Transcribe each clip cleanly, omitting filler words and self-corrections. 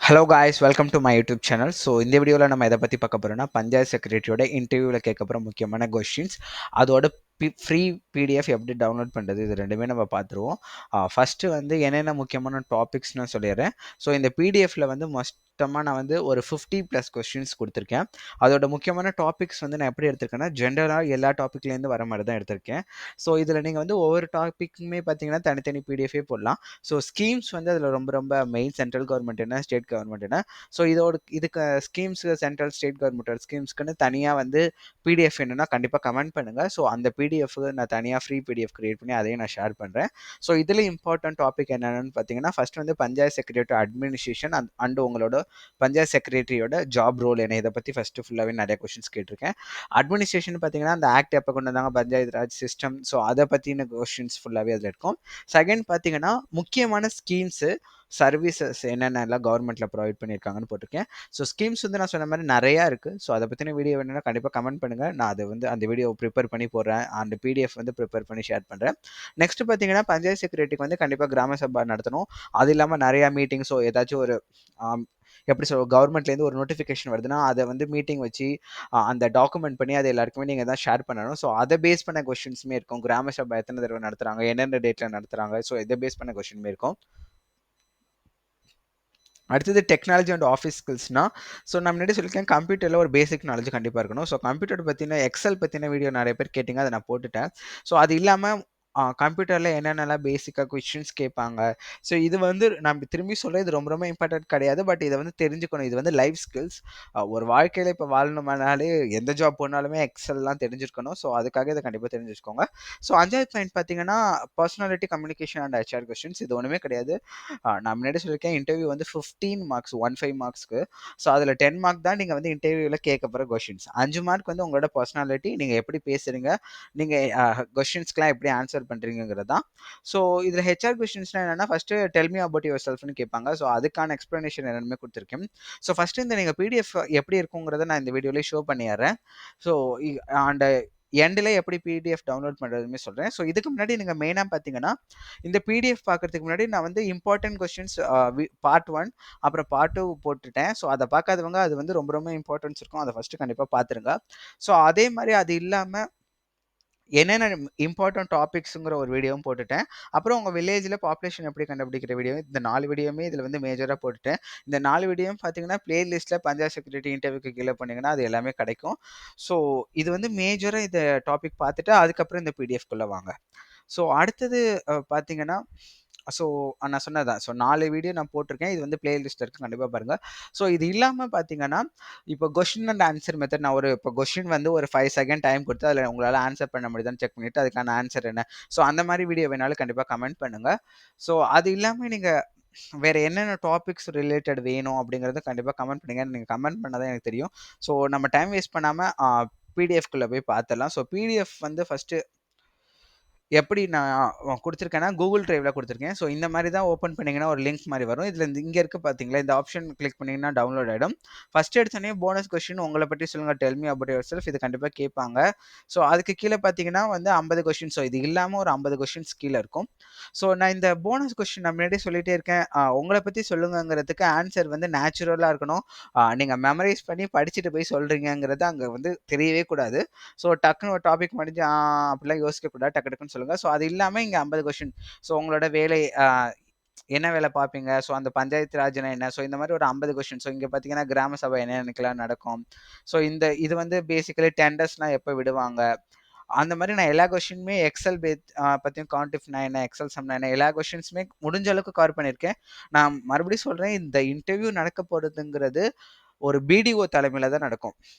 Hello guys, welcome to my YouTube channel. So இந்த வீடியோவில் நம்ம எதை பற்றி பார்க்க போகிறோம்னா, பஞ்சாயத்து செக்ரட்டரியோட இன்டர்வியூவில் கேட்க போகிற முக்கியமான கொஸ்டின்ஸ், அதோட ஃப்ரீ பிடிஎஃப் எப்படி டவுன்லோட் பண்ணுறது, இது ரெண்டுமே நம்ம பார்த்துருவோம். ஃபஸ்ட்டு வந்து என்னென்ன முக்கியமான டாபிக்ஸ்னு சொல்லிடுறேன். ஸோ இந்த பிடிஎஃப்பில் வந்து மொத்தமாக நான் வந்து ஒரு 50+ கொஸ்டின்ஸ் கொடுத்துருக்கேன். அதோட முக்கியமான டாபிக்ஸ் வந்து நான் எப்படி எடுத்திருக்கேன்னா, ஜென்ரலாக எல்லா டாப்பிக்லேருந்து வர மாதிரி தான் எடுத்திருக்கேன். ஸோ இதில் நீங்கள் வந்து ஒவ்வொரு டாப்பிக்குமே பார்த்தீங்கன்னா தனித்தனி பிடிஎஃபே போடலாம். ஸோ ஸ்கீம்ஸ் வந்து அதில் ரொம்ப ரொம்ப மெயின், சென்ட்ரல் கவர்மெண்ட் என்ன, ஸ்டேட் கவர்மெண்ட் என்ன. ஸோ இதுக்கு ஸ்கீம்ஸ், சென்ட்ரல் ஸ்டேட் கவர்மெண்ட் ஸ்கீம்ஸ்க்குன்னு தனியாக வந்து பிடிஎஃப் என்னன்னா கண்டிப்பாக கமெண்ட் பண்ணுங்கள். ஸோ அந்த பிடிஎஃப் நான் தனியாக ஃப்ரீ பிடிஎஃப் கிரியேட் பண்ணி அதையும் நான் ஷேர் பண்ணுறேன். ஸோ இதில் இம்பார்ட்டன்ட் டாபிக் என்னென்னு பார்த்தீங்கன்னா, ஃபர்ஸ்ட் வந்து பஞ்சாயத்து செக்ரட்டரி அட்மினிஸ்ட்ரேஷன் அண்ட் உங்களோட பஞ்சாயத்து செக்ரட்டரியோட ஜாப் ரோல் என்ன, இதை பற்றி ஃபஸ்ட்டு ஃபுல்லாகவே நிறைய கொஸ்டின்ஸ் கேட்டிருக்கேன். அட்மினிஸ்ட்ரேஷன் பார்த்தீங்கன்னா அந்த ஆக்ட் எப்போ கொண்டு வந்தாங்க, பஞ்சாயத்து ராஜ் சிஸ்டம், ஸோ அதை பற்றின கொஸ்டின்ஸ் ஃபுல்லாகவே அதில் இருக்கும். செகண்ட் பார்த்தீங்கன்னா முக்கியமான ஸ்கீம்ஸு, சர்வீசஸ் என்னென்னலாம் கவர்மெண்ட்டில் ப்ரொவைட் பண்ணியிருக்காங்கன்னு போட்டிருக்கேன். ஸோ ஸ்கீம்ஸ் வந்து நான் சொன்ன மாதிரி நிறையா இருக்குது. ஸோ அதை பற்றின வீடியோ வேணும்னா கண்டிப்பாக கமெண்ட் பண்ணுங்கள். நான் அதை வந்து அந்த வீடியோ ப்ரிப்பேர் பண்ணி போடுறேன், அந்த பிடிஎஃப் வந்து ப்ரிப்பேர் பண்ணி ஷேர் பண்ணுறேன். நெக்ஸ்ட் பார்த்தீங்கன்னா பஞ்சாயத்து செக்ரட்டரிக்கு வந்து கண்டிப்பாக கிராம சபா நடத்தணும். அது இல்லாமல் நிறையா மீட்டிங்ஸோ ஏதாச்சும் ஒரு எப்படி சொல்ல, கவர்மெண்ட்லேருந்து ஒரு நோட்டிஃபிகேஷன் வருதுன்னா அதை வந்து மீட்டிங் வச்சு அந்த டாக்குமெண்ட் பண்ணி அதை எல்லாருக்குமே நீங்கள் தான் ஷேர் பண்ணணும். ஸோ அதை பேஸ் பண்ண கொஸ்டின்ஸுமே இருக்கும். கிராம சபா எத்தனை தடவை நடத்துகிறாங்க, என்னென்ன டேட்டில் நடத்துகிறாங்க, ஸோ இதை பேஸ் பண்ண கொஸ்டினுமே இருக்கும். அடுத்தது டெக்னாலஜி அண்ட் ஆஃபீஸ் ஸ்கில்ஸ்னா, ஸோ நான் முன்னாடி சொல்லியிருக்கேன் கம்ப்யூட்டரில் ஒரு பேசிக் நாலேஜ் கண்டிப்பாக இருக்கணும். ஸோ கம்ப்யூட்டர் பற்றின எக்ஸல் பற்றின வீடியோ நிறைய பேர் கேட்டிங்க, அதை நான் போட்டுட்டேன். ஸோ அது இல்லாமல் கம்ப்யூட்டரில் என்னென்னலாம் பேசிக்காக கொஸ்டின்ஸ் கேட்பாங்க. ஸோ இது வந்து நான் திரும்பி சொல்ல, இது ரொம்ப ரொம்ப இம்பார்ட்டன்ட் கிடையாது, பட் இதை வந்து தெரிஞ்சுக்கணும். இது வந்து லைஃப் ஸ்கில்ஸ். ஒரு வாழ்க்கையில் இப்போ வாழணுமானாலே எந்த ஜாப் போனாலுமே எக்ஸல்லாம் தெரிஞ்சிருக்கணும். ஸோ அதுக்காக இதை கண்டிப்பாக தெரிஞ்சு வச்சுக்கோங்க. ஸோ 5வது பாயிண்ட் பார்த்தீங்கன்னா personality, communication and HR questions. இது ஒன்றுமே கிடையாது. நான் முன்னாடி சொல்லியிருக்கேன் இன்டர்வியூ வந்து 15 மார்க்ஸ், 15 மார்க்ஸ்க்கு. ஸோ அதில் 10 மார்க் தான் நீங்கள் வந்து இன்டர்வியூவில் கேட்க போகிற கொஸ்டின்ஸ். 5 மார்க் வந்து உங்களோட பர்சனாலிட்டி, நீங்கள் எப்படி பேசுகிறீங்க, நீங்கள் கொஸ்டின்ஸ்க்குலாம் எப்படி ஆன்சர் பண்ணுறீங்கிறது தான். ஸோ இதில் ஹெச்ஆர் கொஸ்டின்ஸ்லாம் என்னென்னா, first tell me about your செல்ஃப்னு கேட்பாங்க. ஸோ அதுக்கான எக்ஸ்ப்ளனேஷன் என்னென்னு கொடுத்துருக்கேன். ஸோ ஃபஸ்ட்டு இந்த நீங்கள் பிடிஎஃப் எப்படி இருக்குங்கிறத நான் இந்த வீடியோலேயே ஷோ பண்ணிடுறேன். ஸோ அண்ட் எண்டில் எப்படி பிடிஎஃப் டவுன்லோட் பண்ணுறதுமே சொல்கிறேன். ஸோ இதுக்கு முன்னாடி நீங்கள் மெயினாக பார்த்தீங்கன்னா, இந்த பிடிஎஃப் பார்க்குறதுக்கு முன்னாடி நான் வந்து இம்பார்ட்டன்ட் கொஸ்டின்ஸ் பார்ட் 1 அப்புறம் பார்ட் 2 போட்டுட்டேன். ஸோ அதை பார்க்காதவங்க அது வந்து ரொம்ப ரொம்ப இம்பார்ட்டன்ஸ் இருக்கும், அதை ஃபஸ்ட்டு கண்டிப்பாக பார்த்துருங்க. ஸோ அதே மாதிரி அது இல்லாமல் என்னென்ன இம்பார்ட்டன்ட் டாபிக்ஸுங்கிற ஒரு வீடியோவும் போட்டுட்டேன். அப்புறம் உங்கள் வில்லேஜில் பாப்புலேஷன் எப்படி கண்டுபிடிக்கிற வீடியோ, இந்த 4 வீடியோவுமே இதில் வந்து மேஜராக போட்டுட்டேன். இந்த 4 வீடியோவும் பார்த்தீங்கன்னா பிளேலிஸ்ட்டில் பஞ்சாயத்து செக்ரட்டரி இன்டர்வியூக்கு கீழே பண்ணிங்கன்னா அது எல்லாமே கிடைக்கும். ஸோ இது வந்து மேஜராக இந்த டாபிக் பார்த்துட்டு அதுக்கப்புறம் இந்த பிடிஎஃப்குள்ளே வாங்க. ஸோ அடுத்தது பார்த்தீங்கன்னா, ஸோ நான் சொன்னதான். ஸோ 4 வீடியோ நான் போட்டிருக்கேன். இது வந்து பிளேலிஸ்ட் இருக்குது, கண்டிப்பாக பாருங்கள். ஸோ இது இல்லாமல் பார்த்தீங்கன்னா, இப்போ கொஸ்டின் அண்ட் ஆன்சர் மெத்தட், நான் இப்போ கொஸ்டின் வந்து ஒரு 5 செகண்ட் டைம் கொடுத்து அதில் உங்களால் ஆன்சர் பண்ண முடியுதான்னு செக் பண்ணிவிட்டு அதுக்கான ஆன்சர் என்ன, ஸோ அந்த மாதிரி வீடியோ வேணாலும் கண்டிப்பாக கமெண்ட் பண்ணுங்கள். ஸோ அது இல்லாமல் நீங்கள் வேறு என்னென்ன டாபிக்ஸ் ரிலேட்டட் வேணும் அப்படிங்கிறத கண்டிப்பாக கமெண்ட் பண்ணுங்கள். நீங்கள் கமெண்ட் பண்ணால் தான் எனக்கு தெரியும். ஸோ நம்ம டைம் வேஸ்ட் பண்ணாமல் பிடிஎஃப்குள்ளே போய் பார்த்துடலாம். ஸோ பிடிஎஃப் வந்து ஃபஸ்ட்டு எப்படி நான் கொடுத்துருக்கேன்னா கூகுள் டிரைவில் கொடுத்துருக்கேன். ஸோ இந்த மாதிரி தான் ஓப்பன் பண்ணிங்கன்னா ஒரு லிங்க் மாதிரி வரும். இதில் இங்கே இருக்குது பார்த்தீங்களா, இந்த ஆப்ஷன் கிளிக் பண்ணிங்கன்னா டவுன்லோட் ஆகிடும். ஃபஸ்ட்டு எடுத்தோடனே போனஸ் கொஸ்டின் உங்களை பற்றி சொல்லுங்கள், del me about your self, இது கண்டிப்பாக கேட்பாங்க. ஸோ அதுக்கு கீழே பார்த்தீங்கன்னா வந்து 50 கொஸ்டின். ஸோ இது இல்லாமல் ஒரு 50 கொஸ்டின்ஸ் கீழே இருக்கும். ஸோ நான் இந்த போனஸ் கொஸ்டின் நான் முன்னாடியே சொல்லிகிட்டே இருக்கேன், உங்களை பற்றி சொல்லுங்கிறதுக்கு ஆன்சர் வந்து நேச்சுரலாக இருக்கணும். நீங்கள் மெமரைஸ் பண்ணி படிச்சுட்டு போய் சொல்கிறீங்கிறது அங்கே வந்து தெரியவே கூடாது. ஸோ டக்குன்னு ஒரு டாபிக் முடிஞ்சு அப்படிலாம் யோசிக்கக்கூடாது, டக்கு டக்குன்னு சொல்லுங்கள். ஸோ அது இல்லாமல் இங்கே 50 கொஸ்டின். ஸோ உங்களோட வேலை என்ன வேலை பார்ப்பீங்க, ஸோ அந்த பஞ்சாயத்து ராஜ்னா என்ன, ஸோ இந்த மாதிரி ஒரு 50 கொஸ்டின். ஸோ இங்கே பார்த்தீங்கன்னா கிராம சபை என்னென்னக்கெல்லாம் நடக்கும், ஸோ இது வந்து பேசிக்கலி டெண்டர்ஸ்லாம் எப்போ விடுவாங்க, அந்த மாதிரி நான் எல்லா கொஸ்டினுமே எக்ஸல் பற்றியும் கான்டிஃப்னா என்ன, எக்ஸல் சம்னா என்ன, எல்லா கொஸ்டின்ஸுமே முடிஞ்ச அளவுக்கு கவர் பண்ணியிருக்கேன். நான் மறுபடியும் சொல்கிறேன், இந்த இன்டர்வியூ நடக்க போகிறதுங்கிறது ஒரு பிடிஓ தலைமையில் தான் நடக்கும்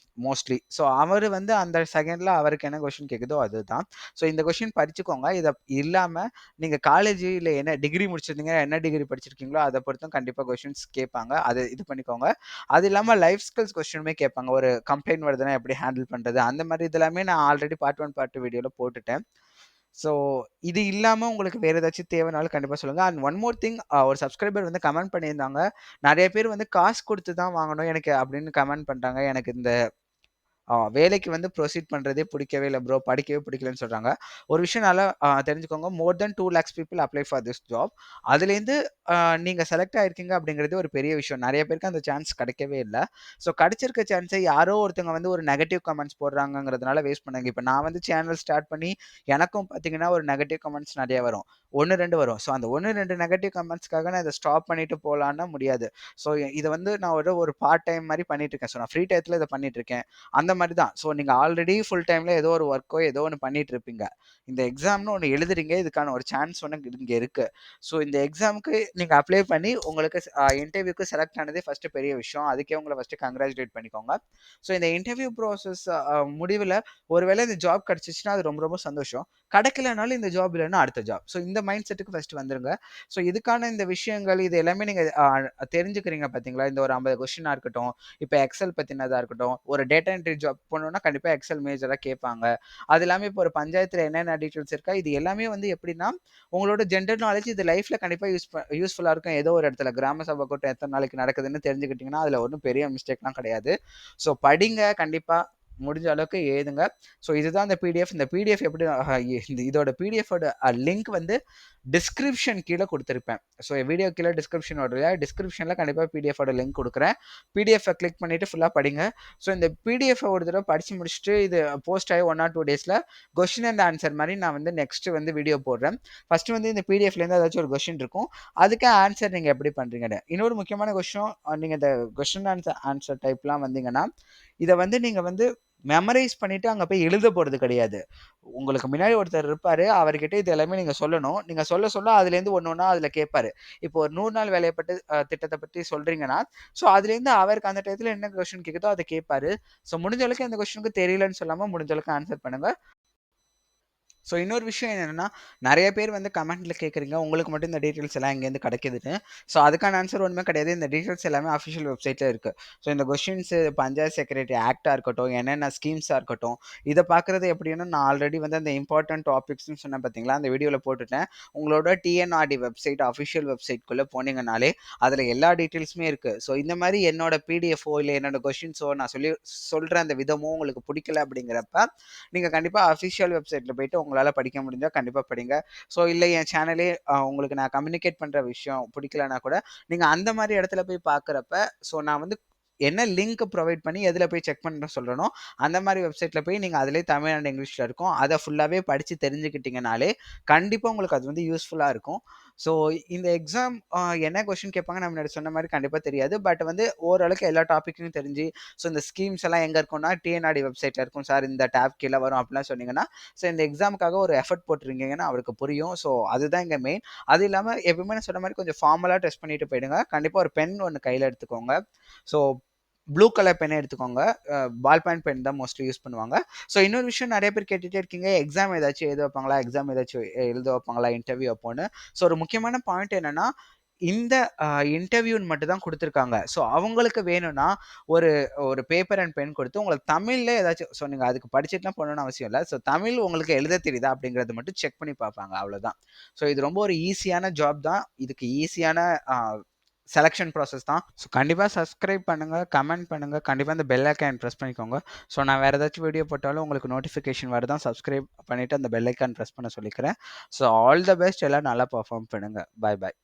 மோஸ்ட்லி. ஸோ அவர் வந்து அந்த செகண்டில் அவருக்கு என்ன கொஸ்டின் கேட்குதோ அதுதான். ஸோ இந்த கொஸ்டின் படிச்சுக்கோங்க. இதை இல்லாமல் நீங்கள் காலேஜில் என்ன டிகிரி முடிச்சிருந்தீங்க, என்ன டிகிரி படிச்சிருக்கீங்களோ அதை பொறுத்தும் கண்டிப்பாக கொஸ்டின்ஸ் கேட்பாங்க, அதை இது பண்ணிக்கோங்க. அது இல்லாமல் லைஃப் ஸ்கில்ஸ் கொஸ்டினுமே கேட்பாங்க. ஒரு கம்ப்ளைண்ட் வருதுன்னா எப்படி ஹேண்டில் பண்ணுறது, அந்த மாதிரி இதெல்லாமே நான் ஆல்ரெடி பார்ட் 1 பார்ட் 2 வீடியோவில் போட்டுட்டேன். ஸோ இது இல்லாமல் உங்களுக்கு வேறு ஏதாச்சும் தேவைனாலும் கண்டிப்பாக சொல்லுங்கள். அண்ட் ஒன் மோர் திங், ஒரு சப்ஸ்கிரைபர் வந்து கமெண்ட் பண்ணியிருந்தாங்க, நிறைய பேர் வந்து காசு கொடுத்து தான் வாங்கணும் எனக்கு அப்படின்னு கமெண்ட் பண்ணுறாங்க. எனக்கு இந்த வேலைக்கு வந்து ப்ரொசீட் பண்றதே பிடிக்கவே இல்ல ப்ரோ. படிக்கவே பிடிக்கலன்னு சொல்றாங்க. ஒரு விஷயம் நல்லா தெரிஞ்சுக்கோங்க. மோர் தென் 2 lakhs people apply for this job. அதுலேருந்து நீங்க செலக்ட் ஆயிருக்கீங்க அப்படிங்கிறது ஒரு பெரிய விஷயம். நெறைய பேருக்கு அந்த சான்ஸ் கிடைக்கவே இல்ல. ஸோ கிடைச்சிருக்க சான்ஸை யாரோ ஒருத்தவங்க வந்து ஒரு நெகட்டிவ் கமெண்ட்ஸ் போடுறாங்கங்கிறதுனால வேஸ்ட் பண்ணாங்க. இப்ப நான் வந்து சேனல் ஸ்டார்ட் பண்ணி எனக்கும் பார்த்தீங்கன்னா, ஒரு நெகட்டிவ் கமெண்ட்ஸ் நெறைய வரும். 1, 2 வரும். ஸோ அந்த 1, 2 நெகட்டிவ் கமெண்ட்ஸ்க்காக நான் இத ஸ்டாப் பண்ணிட்டு போலான்னா முடியாது. ஸோ இத வந்து நான் ஒரு பார்ட் டைம் மாரி பண்ணிட்டு இருக்கேன். ஸோ நான் ஃப்ரீ டயத்துல இத பண்ணிட்டு இருக்கேன். அந்த மாரி தான். ஸோ நீங்க ஆல்ரெடி ஃபுல் டைம்ல ஏதோ ஒரு ஒர்க்கோ ஏதோ ஒண்ணு பண்ணிட்டு இருப்பீங்க. இந்த எக்ஸாம்னு ஒண்ணு எழுதுறீங்க. இதுக்கான ஒரு சான்ஸ் ஒண்ணு இங்க இருக்கு. ஸோ இந்த எக்ஸாம்க்கு நீங்க அப்ளை பண்ணி உங்களுக்கு இன்டர்வியூக்கு செலக்ட் ஆனதே ஃபர்ஸ்ட் பெரிய விஷயம். அதுக்கே உங்கள ஃபர்ஸ்ட் கங்ராச்சுலேட் பண்ணிக்கோங்க. ஸோ இந்த இன்டர்வியூ ப்ராசஸ் முடிவுல ஒருவேளை இந்த ஜாப் கிடைச்சிச்சுன்னா அது ரொம்ப ரொம்ப சந்தோஷம். கிடைக்கலனாலும் இந்த ஜாப் இல்லன்னா அடுத்த ஜாப். ஸோ இந்த மைண்ட் செட்டுக்கு ஃபர்ஸ்ட் வந்துருங்க. ஸோ இதுக்கான இந்த விஷயங்கள் இது எல்லாமே நீங்க தெரிஞ்சுக்கிறீங்க பார்த்தீங்களா? இந்த ஒரு 50 கொஸ்டினா இருக்கட்டும், இப்ப எக்ஸெல் பத்தினதா இருக்கட்டும், ஒரு டேட்டா என்ட்ரி ஜாப் போணும்னா கண்டிப்பா எக்ஸெல் மேஜரா கேட்பாங்க. அது இல்லாம இப்போ ஒரு பஞ்சாயத்துல என்னென்ன டீட்டெயில்ஸ் இருக்கா, இது எல்லாமே வந்து எப்படின்னா, உங்களோட ஜெனரல் நாலேட்ஜ் இது லைஃப்ல கண்டிப்பா யூஸ்ஃபுல்லா இருக்கும். ஏதோ ஒரு இடத்துல கிராம சபை கூட்டம் எத்தன நாளைக்கு நடக்குதுன்னு தெரிஞ்சுக்கிட்டீங்கன்னா, அதுல ஒண்ணும் பெரிய மிஸ்டேக்லாம் கிடையாது. ஸோ படிங்க கண்டிப்பா. முடிஞ்ச அளவுக்கு எழுதுங்க. ஸோ இதுதான் இந்த பிடிஎஃப். இந்த பிடிஎஃப் எப்படி இதோட பிடிஎஃபோட லிங்க் வந்து டிஸ்கிரிப்ஷன் கீழ குடுத்திருப்பேன். ஸோ வீடியோ கீழ டிஸ்கிரிப்ஷன் வரும் இல்லையா? டிஸ்கிரிப்ஷன்ல கண்டிப்பா பிடிஎஃபோட லிங்க் குடுக்குறேன். பிடிஎஃப்ப கிளிக் பண்ணிட்டு ஃபுல்லா படிங்க. ஸோ இந்த பிடிஎஃப்ப ஒரு தடவ படிச்சு முடிச்சுட்டு இது போஸ்ட் ஆயி 1 ஆர் 2 டேஸ்ல கொஸ்டின் அண்ட் ஆன்சர் மாரி நான் வந்து நெக்ஸ்ட் வந்து வீடியோ போடுறேன். ஃபர்ஸ்ட் வந்து இந்த பிடிஎஃப்லேருந்து ஏதாச்சும் ஒரு கொஸ்டின் இருக்கும். அதுக்கு ஆன்சர் நீங்க எப்படி பண்றீங்கன்னு. இன்னொரு முக்கியமான விஷயம் நீங்க இந்த கொஸ்டின் ஆன்சர் டைப்லாம் வந்தீங்கன்னா, இத வந்து நீங்க வந்து மெமரைஸ் பண்ணிட்டு அங்க போய் எழுத போறது கிடையாது. உங்களுக்கு முன்னாடி ஒருத்தர் இருப்பாரு. அவர்கிட்ட இது எல்லாமே நீங்க சொல்லணும். நீங்க சொல்ல சொல்ல அதுலேருந்து ஒண்ணு ஒண்ணா அதுல கேட்பாரு. இப்போ ஒரு 100 நாள் வேலைய பட்டு திட்டத்த பத்தி சொல்றீங்கன்னா, ஸோ அதுலேருந்து அவருக்கு அந்த டயத்துல என்ன கொஸ்டின் கேக்குதோ அத கேட்பாரு. ஸோ முடிஞ்ச அளவுக்கு அந்த கொஸ்டினுக்கு தெரியலன்னு சொல்லாம முடிஞ்ச அளவுக்கு ஆன்சர் பண்ணுங்க. ஸோ இன்னொரு விஷயம் என்னன்னா, நெறைய பேர் வந்து கமெண்ட்ல கேட்குறீங்க, உங்களுக்கு மட்டும் இந்த டீட்டெயில்ஸ் எல்லாம் எங்கேருந்து கிடைக்குதுன்னு. ஸோ அதுக்கான ஆன்சர் ஒண்ணுமே கிடையாது. இந்த டீட்டெயில்ஸ் எல்லாமே அஃபிஷியல் வெப்சைட்ல இருக்கு. ஸோ இந்த கொஸ்டின்ஸ் பஞ்சாயத்து செக்ரட்டரி ஆக்ட்டா இருக்கட்டும், என்னென்ன ஸ்கீம்ஸா இருக்கட்டும், இத பார்க்குறது எப்படின்னா, நான் ஆல்ரெடி வந்து அந்த இம்பார்ட்டன்ட் டாபிக்ஸ்ன்னு சொன்னேன் பார்த்தீங்களா, அந்த வீடியோல போட்டுட்டேன். உங்களோட டிஎன்ஆர்டி வெப்சைட் அஃபிஷியல் வெப்சைட்குள்ள போனீங்கனாலே, அதுல எல்லா டீட்டெயில்ஸுமே இருக்கு. ஸோ இந்த மாரி என்னோட பிடிஎஃப்போ, இல்ல என்னோட கொஸ்டின்ஸோ நான் சொல்ற அந்த விதமோ உங்களுக்கு பிடிக்கல அப்படிங்கிறப்ப, நீங்க கண்டிப்பா அஃபிஷியல் வெப்சைட்ல போயிட்டு உங்களால படிக்க முடிஞ்சா கண்டிப்பா படிங்க. ஸோ இல்ல என் சேனலே உங்களுக்கு நான் கம்யூனிகேட் பண்ற விஷயம் பிடிக்கலனா கூட, நீங்க அந்த மாரி இடத்துல போய் பார்க்குறப்ப, ஸோ நான் வந்து என்ன லிங்க் ப்ரொவைட் பண்ணி எதுல போய் செக் பண்ண சொல்றேனோ, அந்த மாரி வெப்சைட்ல போய் நீங்க அதிலேயே தமிழ் அண்ட் இங்கிலீஷ்ல இருக்கும். அத ஃபுல்லாவே படிச்சு தெரிஞ்சுக்கிட்டீங்கனாலே, கண்டிப்பா உங்களுக்கு அது வந்து யூஸ்ஃபுல்லா இருக்கும். ஸோ இந்த எக்ஸாம் என்ன கொஸ்டின் கேட்பாங்க நான் முன்னாடி சொன்ன மாரி கண்டிப்பா தெரியாது. பட் வந்து ஓரளவுக்கு எல்லா டாபிக்கும் தெரிஞ்சு, ஸோ இந்த ஸ்கீம்ஸ் எல்லாம் எங்க இருக்கும்னா, டிஎன்ஆர்டி வெப்சைட்ல இருக்கும் சார். இந்த டேப் கீழ வரும் அப்படிலாம் சொன்னீங்கன்னா, ஸோ இந்த எக்ஸாமுக்காக ஒரு எஃபர்ட் போட்டிருக்கீங்கன்னா அவருக்கு புரியும். ஸோ அதுதான் இங்க மெயின். அது இல்லாம எப்பவுமே நான் சொன்ன மாரி கொஞ்சம் ஃபார்மலா ட்ரெஸ் பண்ணிட்டு போயிடுங்க. கண்டிப்பா ஒரு பென் ஒண்ணு கையில எடுத்துக்கோங்க. ஸோ ப்ளூ கலர் பென் எடுத்துக்கோங்க. பால் பாயிண்ட் பென் தான் மோஸ்ட்லி யூஸ் பண்ணுவாங்க. ஸோ இன்னொரு விஷயம் நெறைய பேர் கேட்டுட்டே இருக்கீங்க. எக்ஸாம் ஏதாச்சும் எழுத வைப்பாங்களா? எக்ஸாம் ஏதாச்சும் எழுத வைப்பாங்களா? இன்டர்வியூ அப்போன்னு. ஸோ ஒரு முக்கியமான பாயிண்ட் என்னன்னா, இந்த இன்டர்வியூன்னு மட்டும் தான் குடுத்துருக்காங்க. ஸோ அவங்களுக்கு வேணும்னா, ஒரு ஒரு பேப்பர் அண்ட் பென் குடுத்து உங்களுக்கு தமிழ்ல ஏதாச்சும் ஸோ நீங்க அதுக்கு படிச்சுட்டுலாம் போகணும்னு அவசியம் இல்ல. ஸோ தமிழ் உங்களுக்கு எழுத தெரியுதா? அப்படிங்கிறத மட்டும் செக் பண்ணி பார்ப்பாங்க. அவ்வளோதான். ஸோ இது ரொம்ப ஒரு ஈஸியான ஜாப் தான். இதுக்கு ஈஸியான அ செலக்ஷன் ப்ராசஸ் தான். ஸோ கண்டிப்பா சப்ஸ்கிரைப் பண்ணுங்க, கமெண்ட் பண்ணுங்க. கண்டிப்பா இந்த பெல் ஐகான் பிரஸ் பண்ணிக்கோங்க. ஸோ நான் வேற ஏதாச்சும் வீடியோ போட்டாலும் உங்களுக்கு நோட்டிஃபிகேஷன் வருதான். சப்ஸ்கிரைப் பண்ணிட்டு அந்த பெல் ஐகான் பிரஸ் பண்ண சொல்லிக்கிறேன். So all the best. எல்லாரும் நல்லா பெர்ஃபார்ம் பண்ணுங்க. பாய் பாய்.